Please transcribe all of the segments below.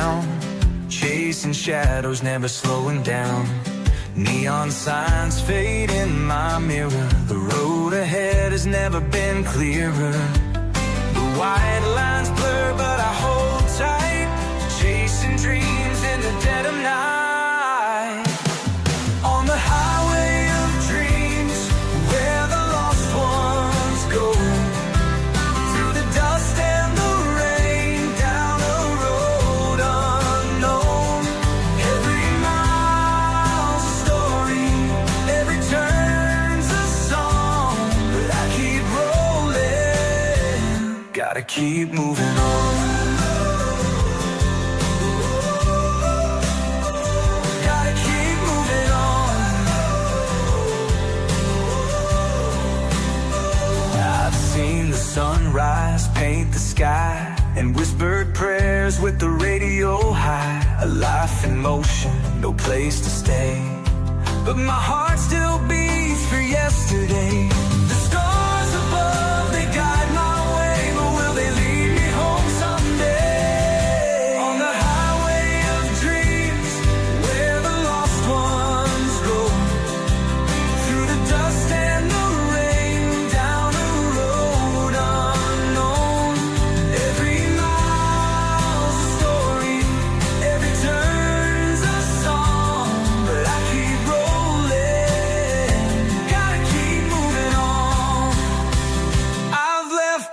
town, chasing shadows, never slowing down. Neon signs fade in my mirror. The road ahead has never been clearer. The white lines blur, but I hold tight, chasing dreams in the dead of night. On the highway of dreams, where the lost ones go, through the dust and the rain, down a road unknown. Every mile's a story, every turn's a song, but I keep rolling, gotta keep moving on. Sunrise, paint the sky, and whispered prayers with the radio high. A life in motion, no place to stay, but my heart still beats for yesterday. The stars above, they guide my way, but will they lead me home someday? On the highway of dreams, where the lost ones go, through the dust and the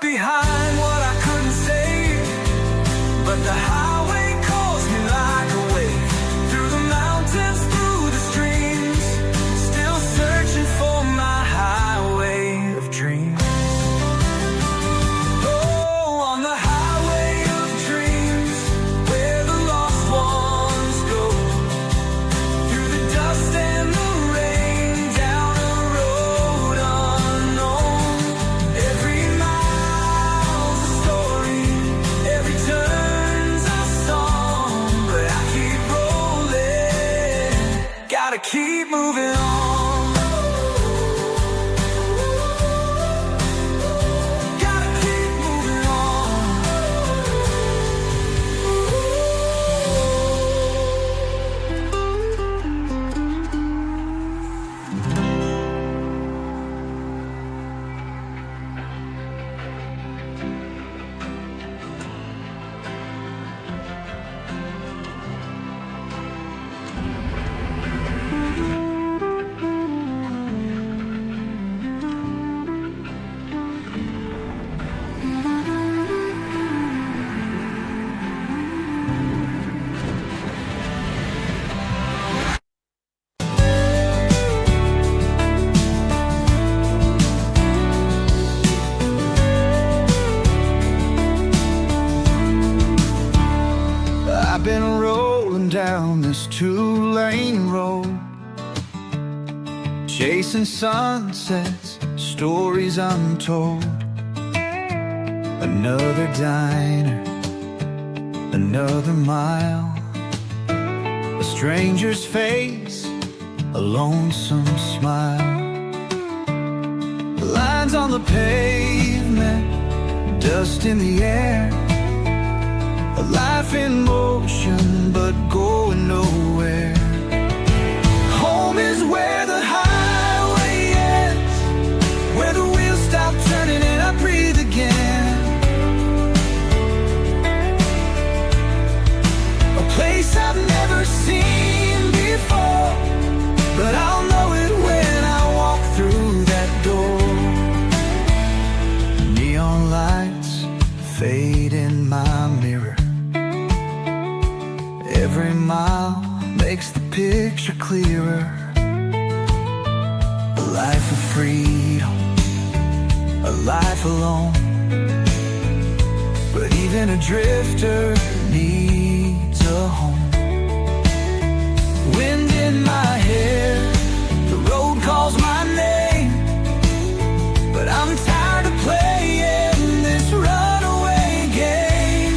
behind what I couldn't save, but the highway calls me like a wave, through the mountains, through the streams, still searching for my highway of dreams. Oh, on the highway of dreams, where the lost ones go, through the dust and the rain, down a road unknown. Every gotta keep moving on. Gotta keep moving on. I've been rolling down this two-lane road, chasing sunsets, stories untold. Another diner, another mile, a stranger's face, a lonesome smile. Lines on the pavement, dust in the air, a life in motion, but going nowhere. Home is where the highway ends, where the wheels stop turning and I breathe again. A place I've never seen before, but I'll know it when I walk through that door. Neon lights fade in my mirror. Every mile makes the picture clearer. A life of freedom, a life alone, but even a drifter needs a home. Wind in my hair, the road calls my name, but I'm tired of playing this runaway game.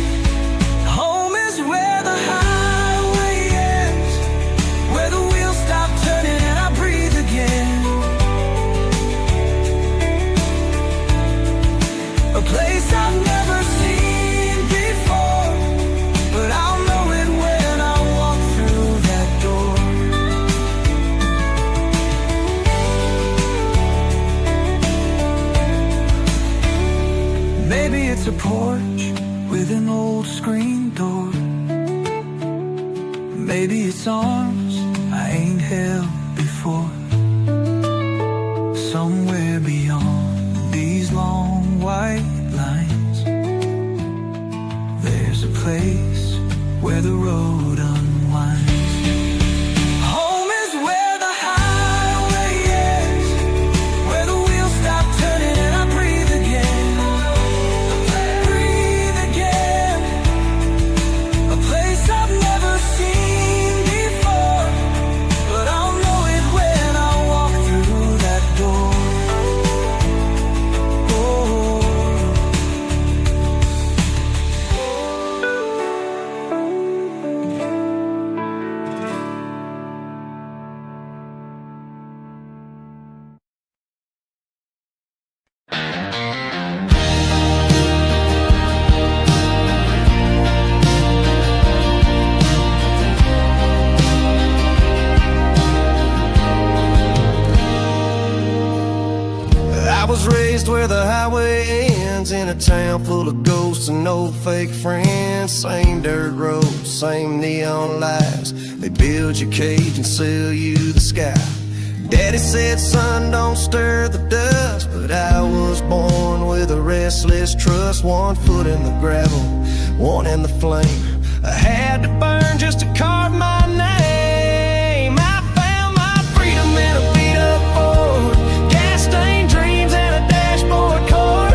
Home is where the highway ends, where the wheels stop turning and I breathe again. A place I've never seen before, but Maybe it's arms I ain't held before. Somewhere beyond these long white lines, there's a place where the road unwinds. Home is where the highway is, where the wheels stop turning and I breathe again. Breathe again. A place I've never seen before, but I'll know it when I walk through that door. I was raised where the highway ends, in a town full of ghosts and no fake friends. Same dirt roads, same neon lights. They build your cage and sell you the sky. Daddy said, son, don't stir the dust, but I was born with a restless trust. 1 foot in the gravel, 1 in the flame. I had to burn just to carve my name. I found my freedom in a beat-up Ford, gas-stained dreams and a dashboard cord,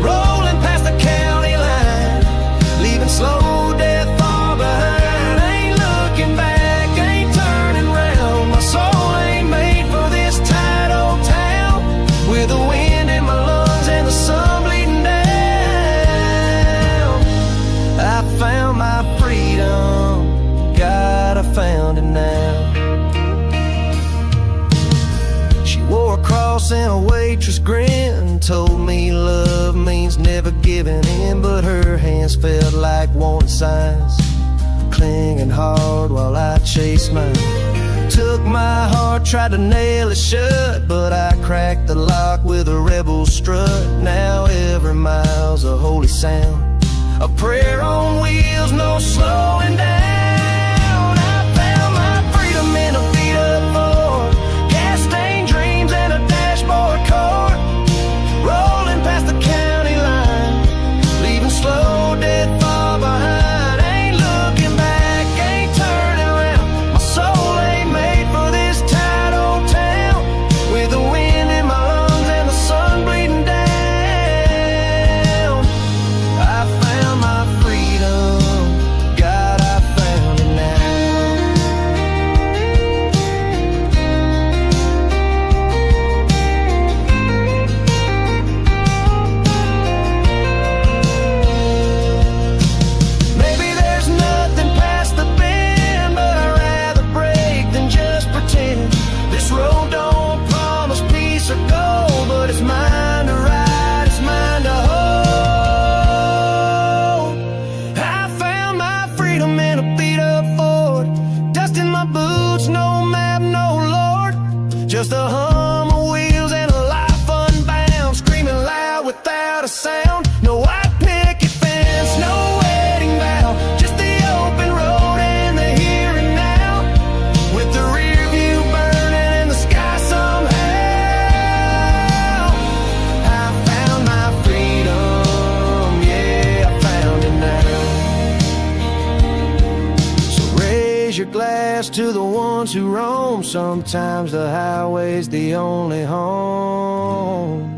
rolling past the county line, leaving slow death far behind. Ain't looking back, ain't turning round. My soul ain't made for this tight old town, with the wind in my lungs and the sun bleeding down. I found my freedom, God, I found it now. She wore a cross and a waitress grin, told me love means never giving in, but her hands felt like warning signs, clinging hard while I chased mine. Took my heart, tried to nail it shut, but I cracked the lock with a rebel strut. Now every mile's a holy sound, a prayer on wheels, no slowing down. I found my freedom in a beat-up Ford, gas-stained dreams and a dashboard cord, rolling past the county line, leaving slow death far behind. Ain't looking back, ain't turning around. My soul ain't made for this tight old town, with the wind in my lungs and the sun bleeding down. I found my freedom, God, I found it now. Maybe there's nothing past the bend, but I'd rather break than just pretend. This road don't promise peace or gold, but it's mine to ride, it's mine to hold. I found my freedom in a beat-up Ford, dust in my boots, no map, no Lord, just a hum of wheels and a life unbound, screaming loud without a sound. No white picket fence, no wedding vow, just the open road and the here and now, with the rear view burning in the sky somehow. I found my freedom, yeah, I found it now. So raise your glass to the ones who roam. Sometimes the highway's the only home.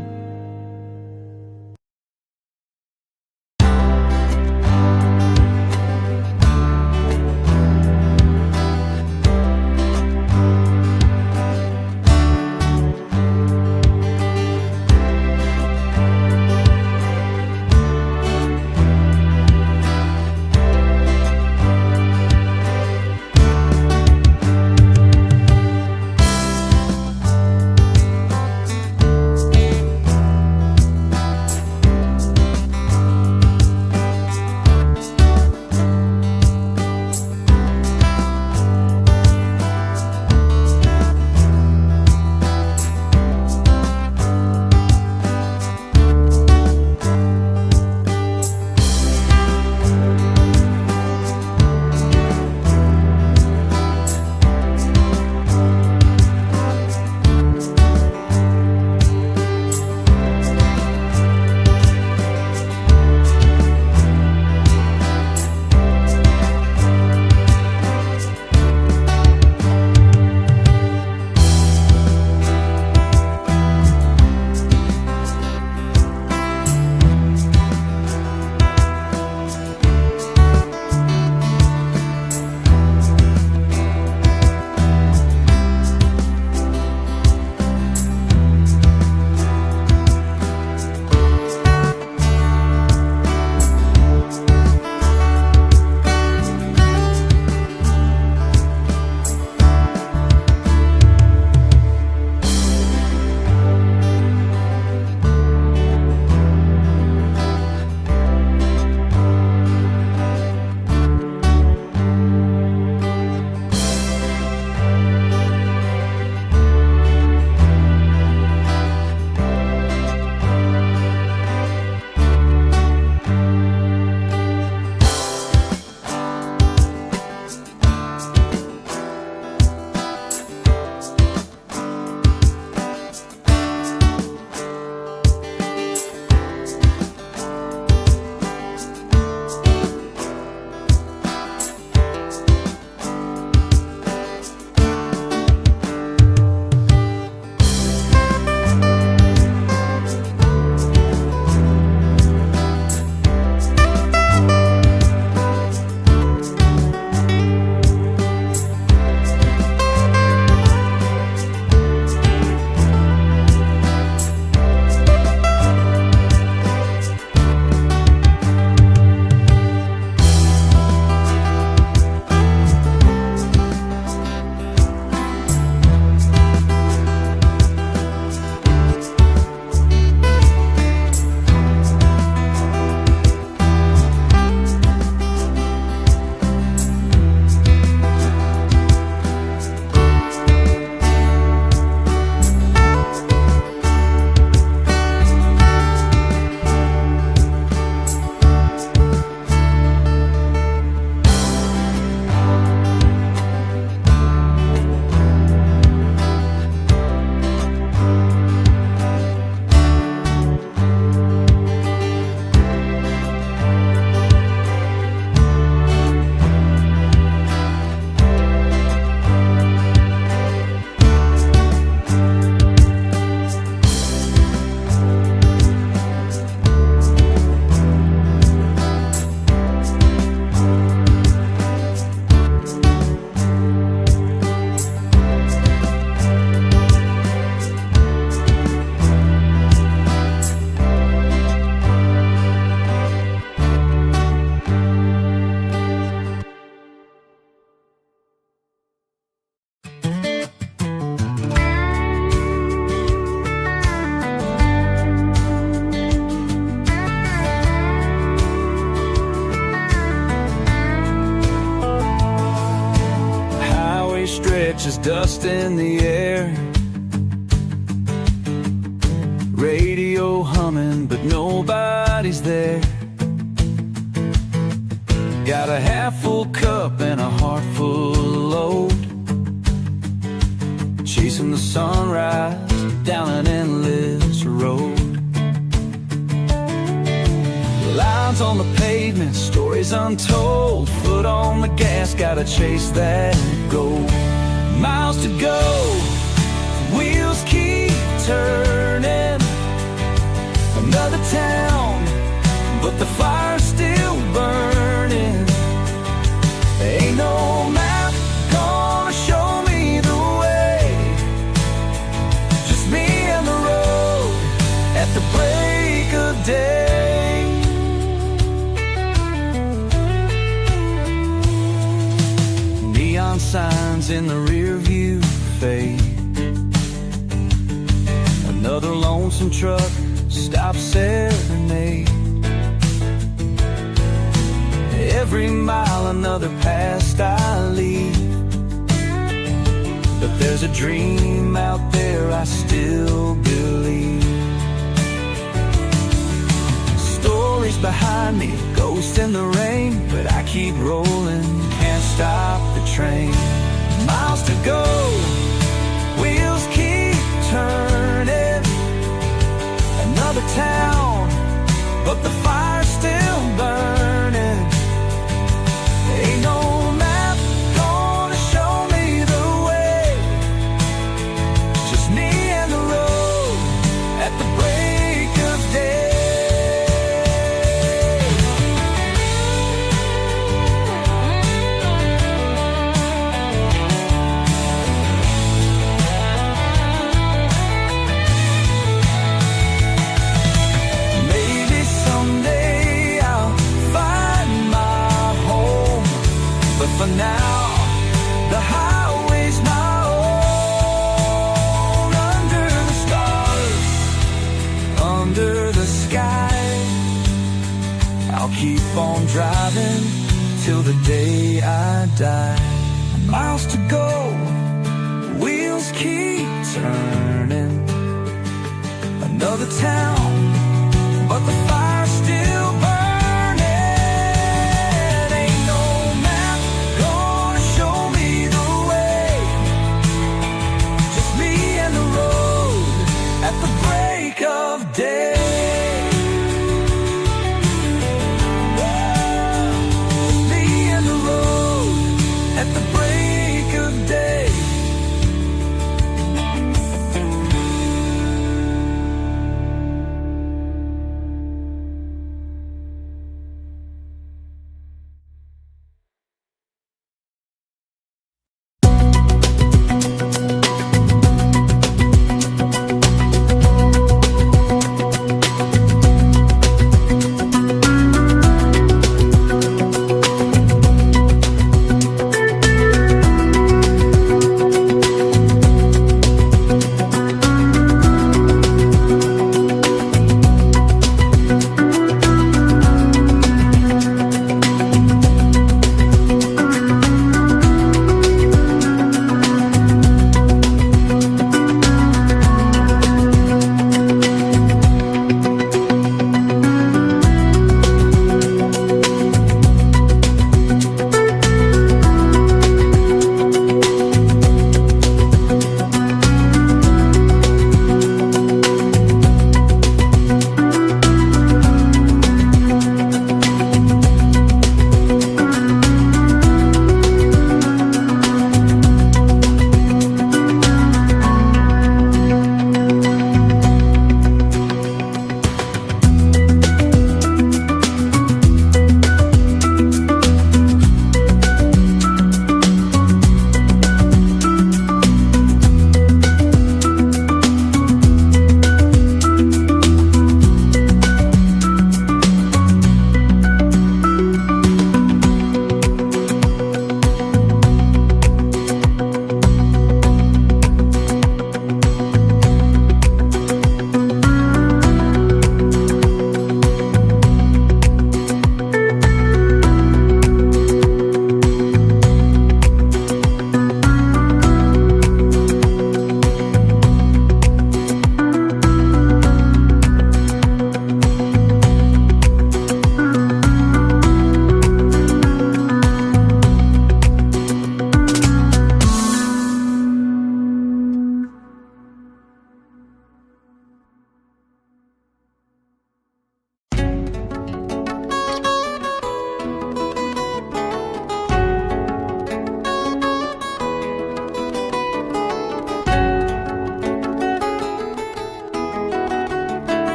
catches dust in the air. Radio humming, but nobody's there. Got a half-full cup and a heart full of load, chasing the sunrise down an endless road. Lines on the pavement, stories untold. Foot on the gas, gotta chase that gold. Miles to go, wheels keep turning. Another town, but the fire's still burning. There ain't no map gonna show me the way. Just me and the road at the break of day. Neon signs in the rear view fade. Another lonesome truck stops serenade. Every mile another past I leave, but there's a dream out there I still believe. Stories behind me, ghosts in the rain, but I keep rolling, can't stop the train. Miles to go, wheels keep turning. Another town, but the fire's still burning. Ain't no map gonna show me the way. Just me and the road at the break of day. Maybe someday I'll find my home, but for now, the highway's my own. Under the stars, under the sky, I'll keep on driving till the day I die. Miles to go, wheels keep turning. Another town, but the fire's still burning. Ain't no map gonna show me the way. Just me and the road at the break of day. Me and the road at the break of day.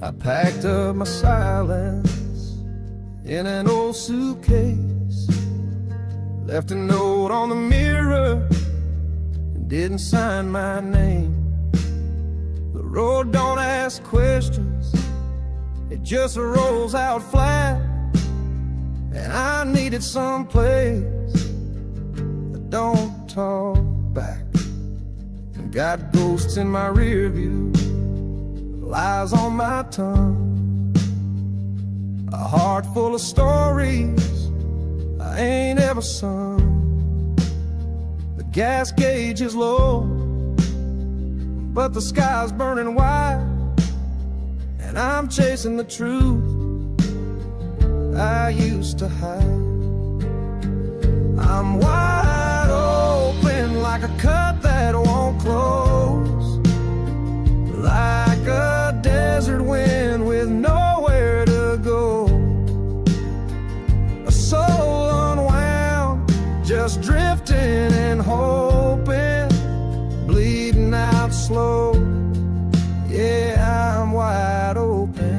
I packed up my silence in an old suitcase, left a note on the mirror and didn't sign my name. The road don't ask questions, it just rolls out flat. And I needed some place that don't talk back. And got ghosts in my rear view, lies on my tongue, a heart full of stories I ain't ever sung. The gas gauge is low, but the sky's burning wide, and I'm chasing the truth I used to hide. I'm wide open like a cut that won't close, like a desert wind with nowhere to go. A soul unwound, just drifting and hoping, bleeding out slow. Yeah, I'm wide open.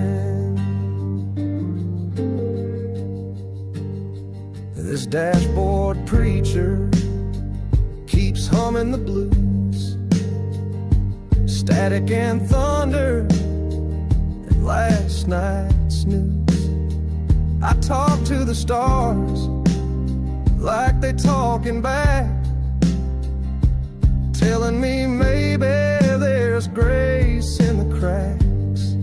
This dashboard preacher keeps humming the blues, static and thunder and last night's news. I talk to the stars like they talking back, telling me maybe there's grace in the cracks.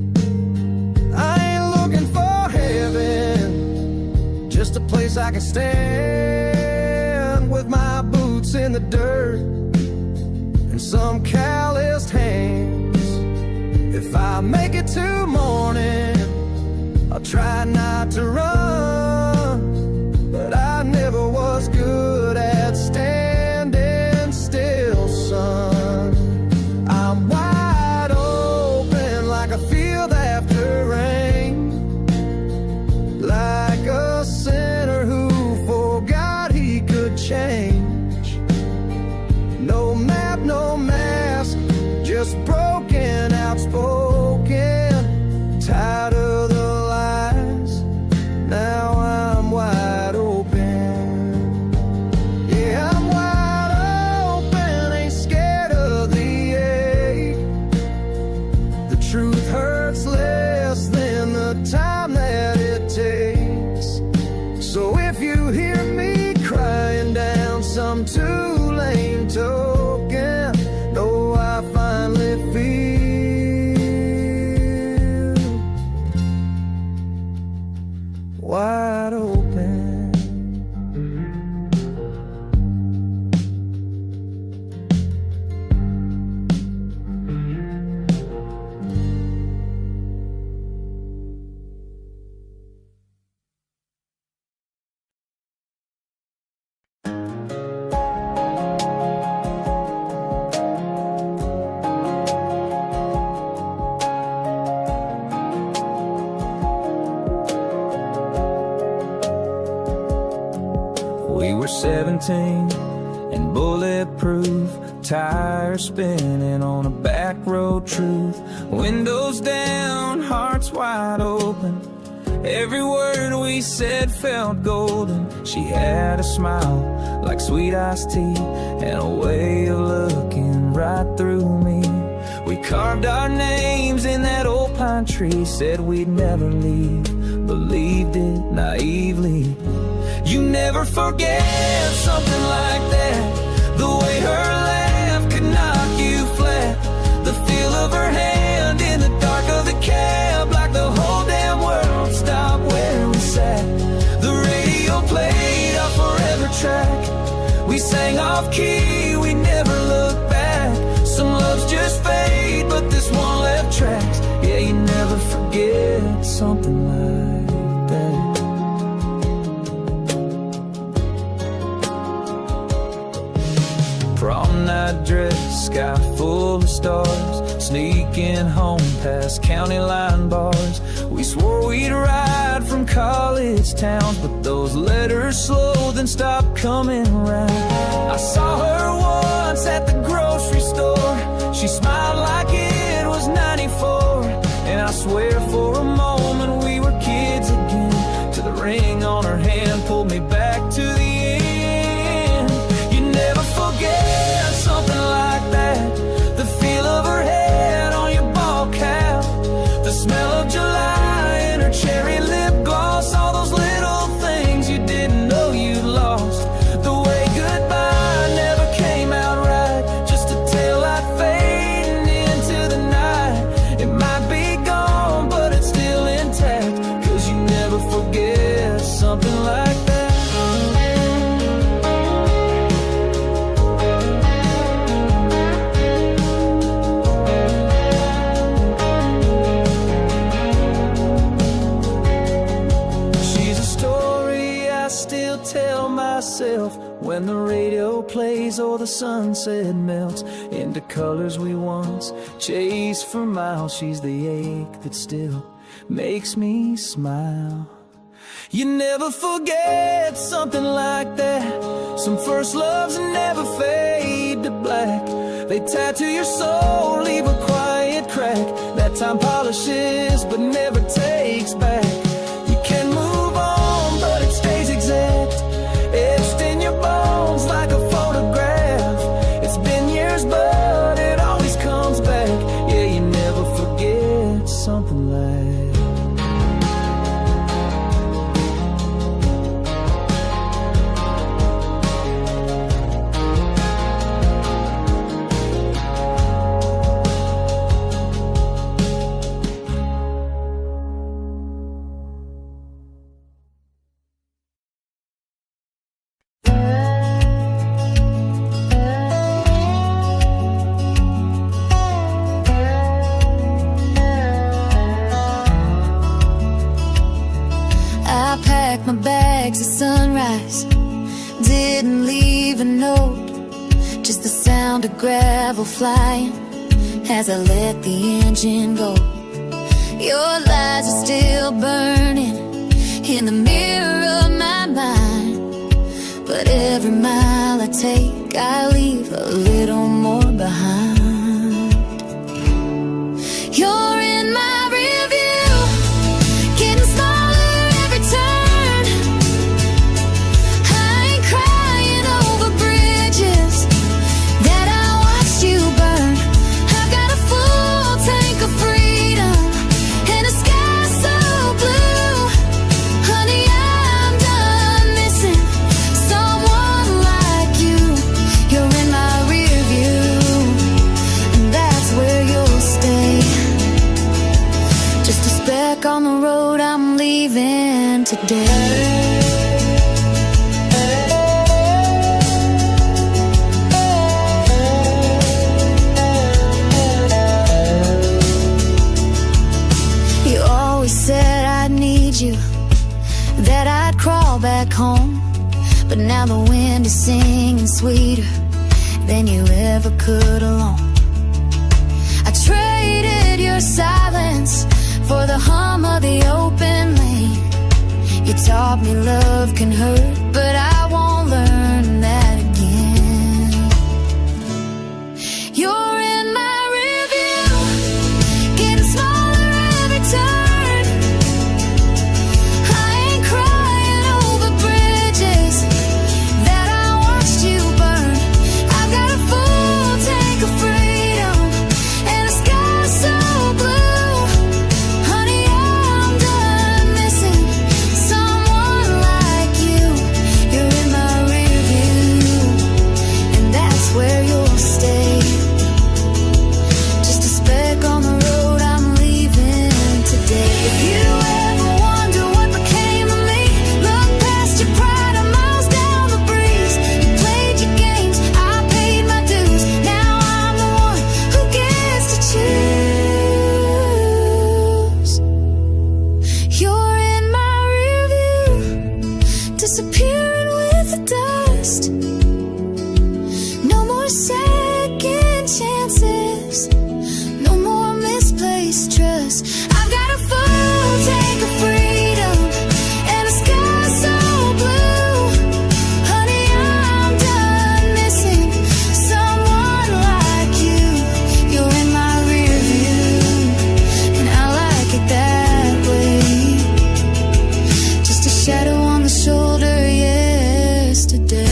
I ain't looking for heaven, just a place I can stand with my boots in the dirt and some calloused hands. If I make it to morning, I'll try not to run, but I never was good at standing still, son. I'm wide open like a field after rain, like a sinner who forgot he could change. No map, no mask, just broken, outspoken, tired of the lies. Now I'm wide open. Yeah, I'm wide open, ain't scared of the ache. The truth hurts less than the time that it takes. So if you hear me crying down some two-lane token, know I finally feel wide open. We were 17 and bulletproof, tires spinning on a back road truth. Windows down, hearts wide open. Every word we said felt golden. She had a smile like sweet iced tea and a way of looking right through me. We carved our names in that old pine tree, said we'd never leave, believed it naively. You never forget something like that, the way her laugh could knock you flat, the feel of her hand in the dark of the cab, like the whole damn world stopped where we sat. The radio played our forever track, we sang off key, we never looked back. Some loves just fade, but this one left tracks. Yeah, you never forget something like that. Prom night dress, sky full of stars, sneaking home past county line bars. We swore we'd ride from college towns, but those letters slowed and stopped coming around. I saw her once at the grocery store, she smiled days or the sunset melts into colors we once chased for miles. She's the ache that still makes me smile. You never forget something like that. Some first loves never fade to black. They tattoo your soul, leave a quiet crack that time polishes but never takes back. You can move on, but it stays exact, etched in your bones like a photograph. It's been years, but it always comes back. Yeah, you never forget something like that. My bags at sunrise, didn't leave a note, just the sound of gravel flying as I let the engine go. Your lies are still burning in the mirror of my mind, but every mile I take I leave a little more behind. You're in my review, getting smaller every time. On the road I'm leaving today. You always said I'd need you, that I'd crawl back home, but now the wind is singing sweeter than you ever could alone. I traded your silence for the hum of the open lane. You taught me love can hurt, but I won't learn that again. You're in my review, getting smaller every turn. I ain't crying over bridges that I watched you burn. I've got a full tank of freedom and a sky so blue. Where you'll stay, just a speck on the road I'm leaving today. If you ever wonder what became of me, look past your pride and miles down the breeze. You played your games, I paid my dues. Now I'm the one who gets to choose. You're in my review, disappearing with the dust. Second chances, no more misplaced trust. I've got a full tank of freedom and a sky so blue. Honey, I'm done missing someone like you. You're in my rear view, and I like it that way. Just a shadow on the shoulder yesterday.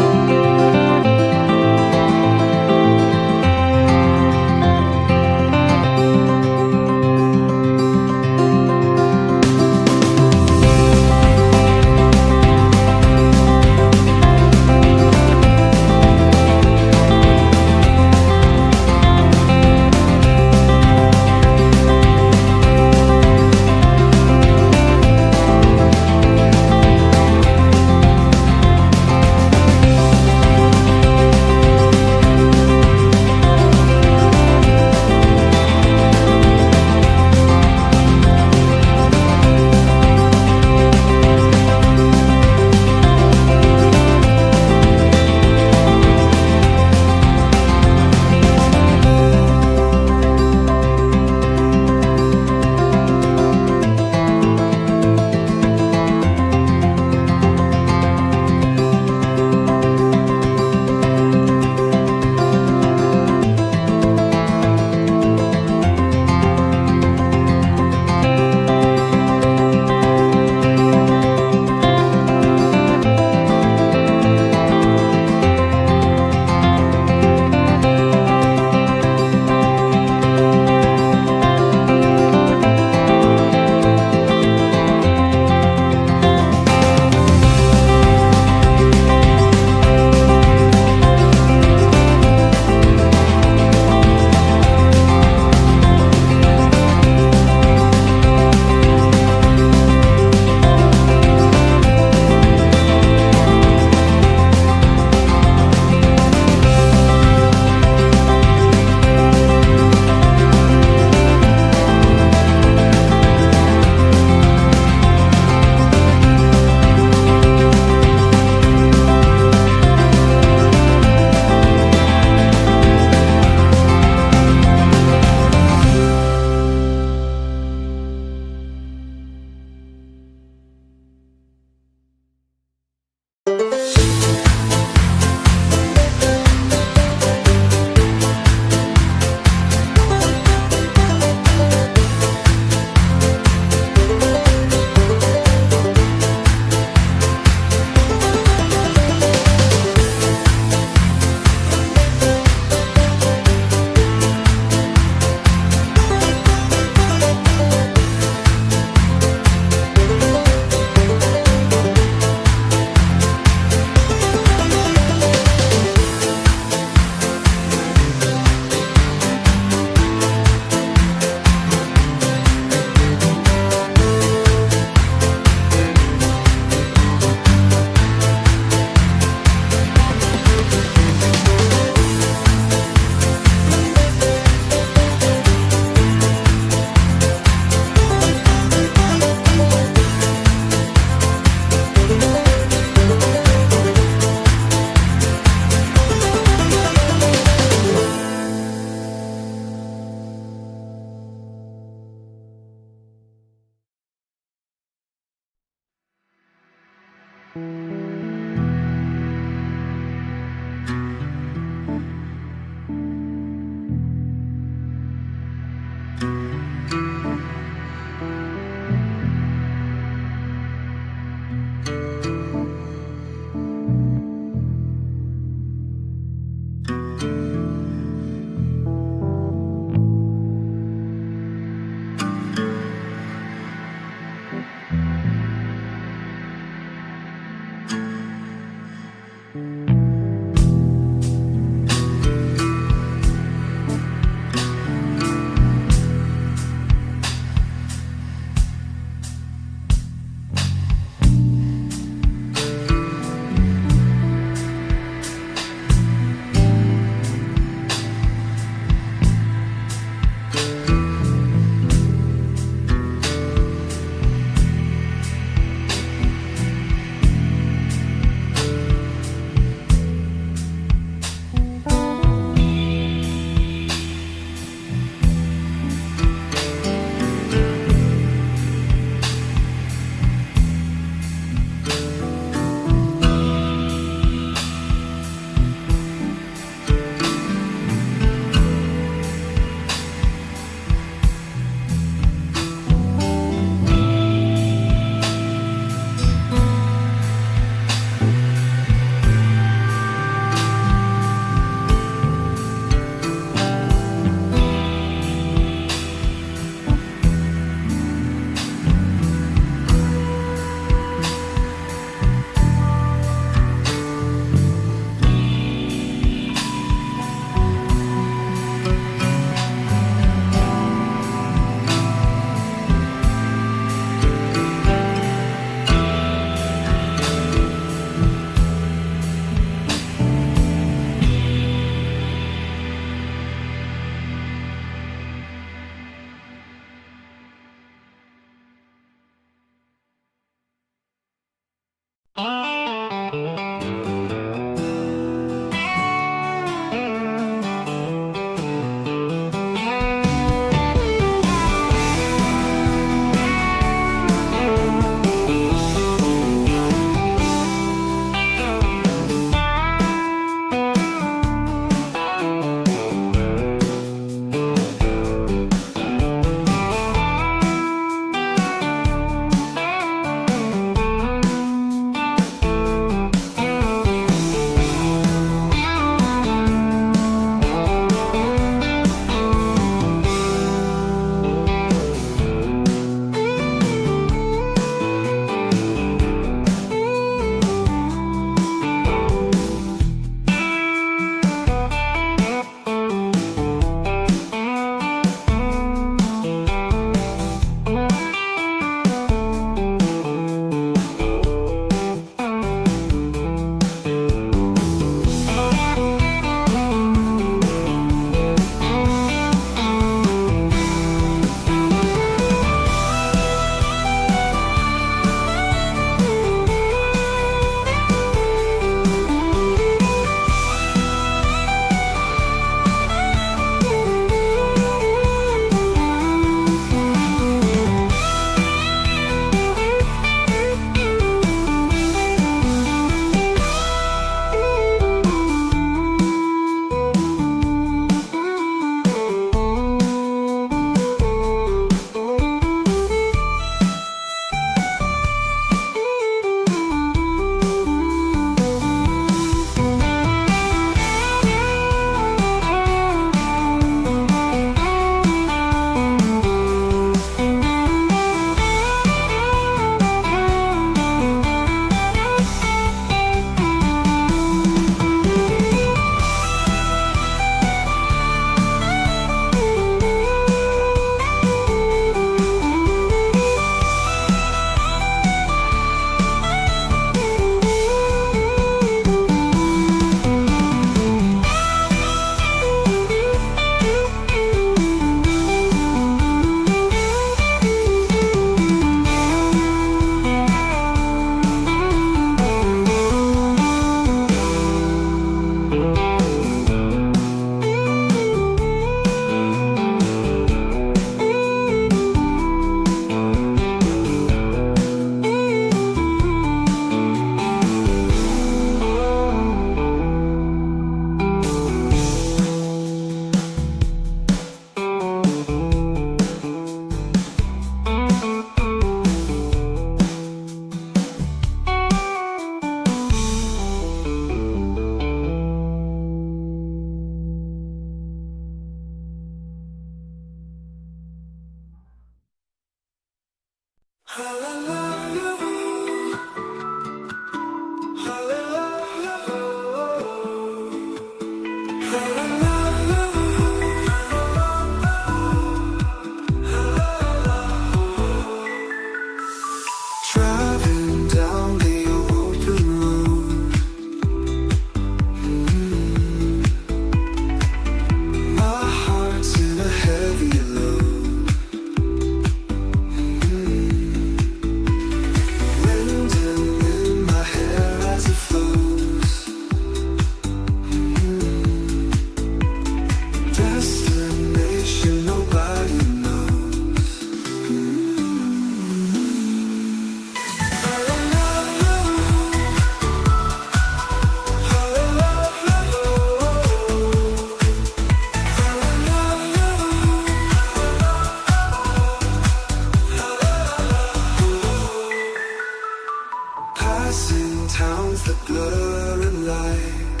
towns that blur in light.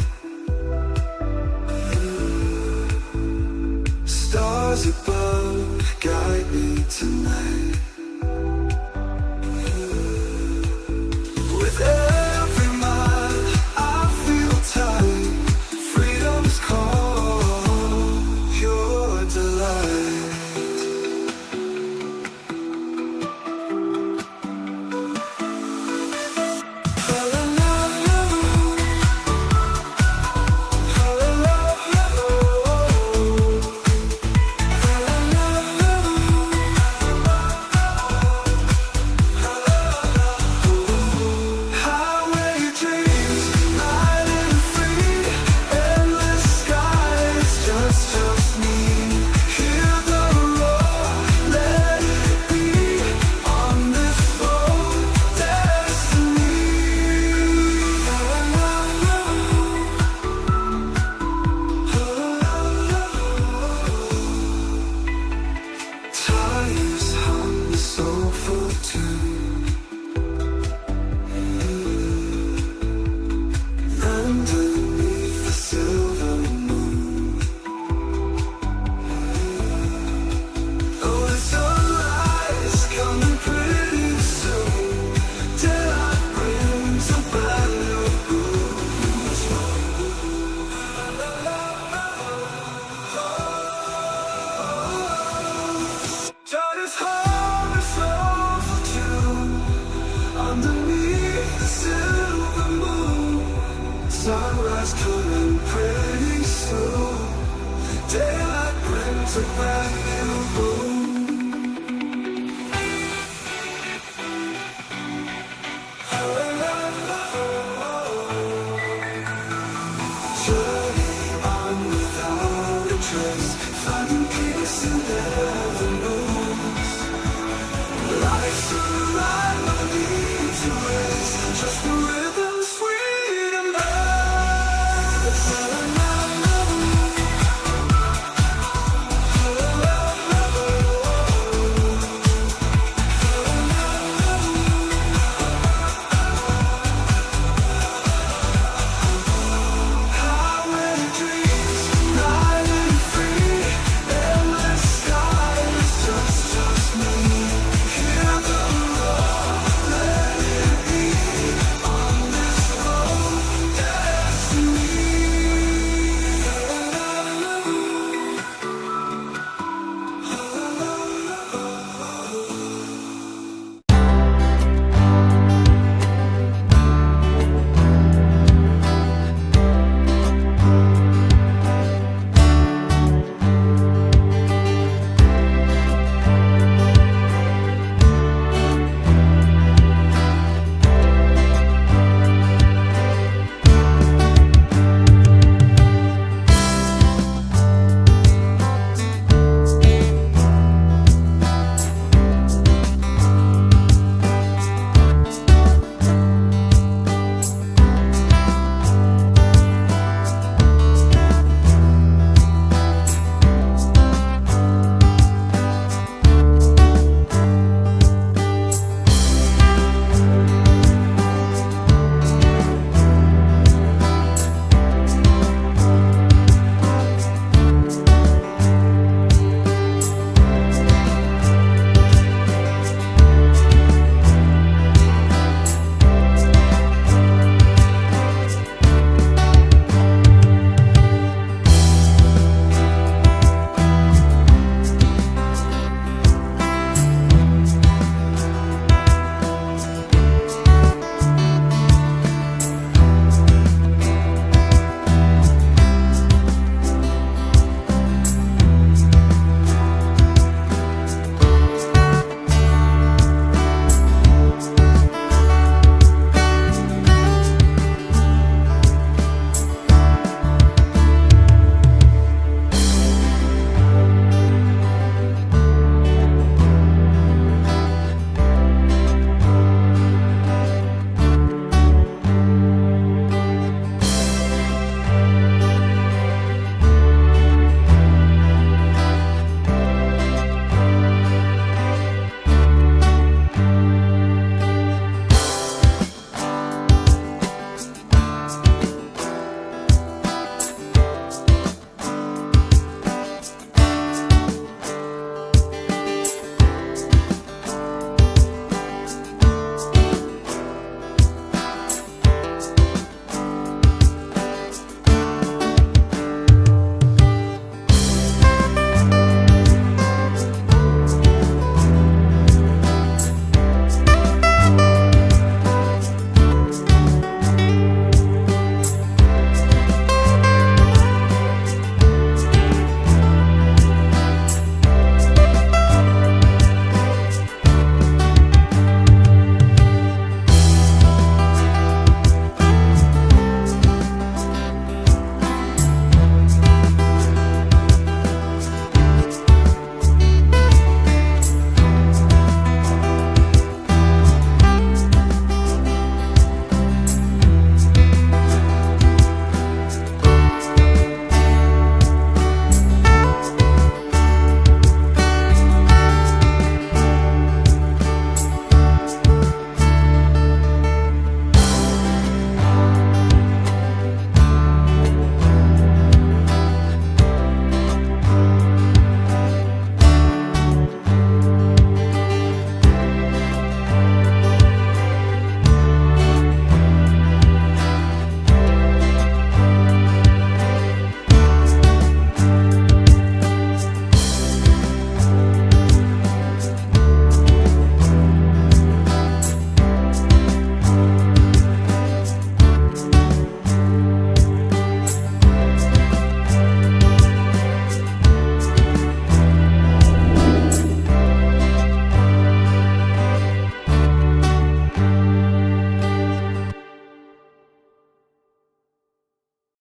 Stars above guide me tonight. With every mile I feel tight. Freedom's call, your delight. Tires hung the sofa too. Underneath the silver moon. Oh, the sunrise coming pretty soon. Daylight brings a brand new Johnny's home is over too. Underneath the silver moon. Sunrise coming pretty soon. Daylight brings a brand